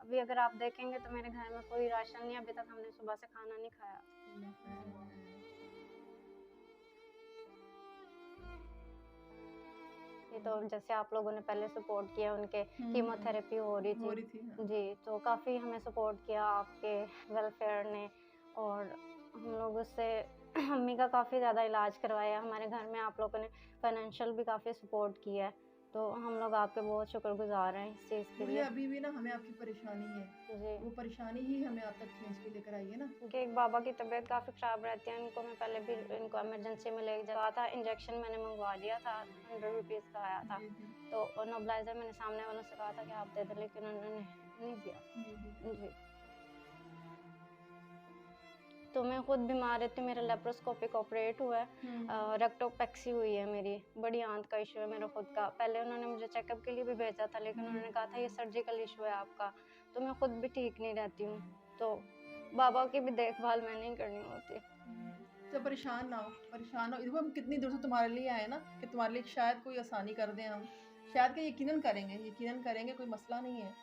अभी अगर आप देखेंगे तो मेरे घर में कोई राशन नहीं, अभी तक हमने सुबह से खाना नहीं खाया। ये तो जैसे आप लोगों ने पहले सपोर्ट किया, उनके कीमोथेरेपी हो रही थी। हाँ। जी, तो काफ़ी हमें सपोर्ट किया आपके वेलफेयर ने, और हम लोग उससे मम्मी का काफ़ी ज़्यादा इलाज करवाया। हमारे घर में आप लोगों ने फाइनेंशियल भी काफ़ी सपोर्ट किया है, तो हम लोग आपके बहुत शुक्रगुज़ार हैं इस चीज़ के लिए। अभी भी ना हमें आपकी परेशानी है, जी, वो परेशानी ही हमें आप तक खींच के लेकर आई है ना। उनके एक बाबा की तबीयत काफ़ी ख़राब रहती है, उनको मैं पहले भी इनको इमरजेंसी में ले गया था, इंजेक्शन मैंने मंगवा दिया था, 100 रुपीज़ का आया था। जी, जी। तो नेबुलाइज़र मैंने सामने वालों से कहा था कि आप दे दें, लेकिन उन्होंने नहीं दिया। जी। तो मैं खुद बीमार रहती हूँ, मेरा लेप्रोस्कोपिक ऑपरेट हुआ है, रेक्टोपेक्सी हुई है मेरी, बड़ी आंत का इश्यू है मेरा खुद का। पहले उन्होंने मुझे चेकअप के लिए भी भेजा था, लेकिन उन्होंने कहा था ये सर्जिकल इश्यू है आपका, तो मैं खुद भी ठीक नहीं रहती हूँ, तो बाबा की भी देखभाल मैंने ही करनी होती। तो परेशान ना हो, परेशान हो। देखो हम कितनी दूर से तुम्हारे लिए आए ना, कि तुम्हारे लिए शायद कोई आसानी कर दें हम। शायद कि यकीनन करेंगे, कोई मसला नहीं है।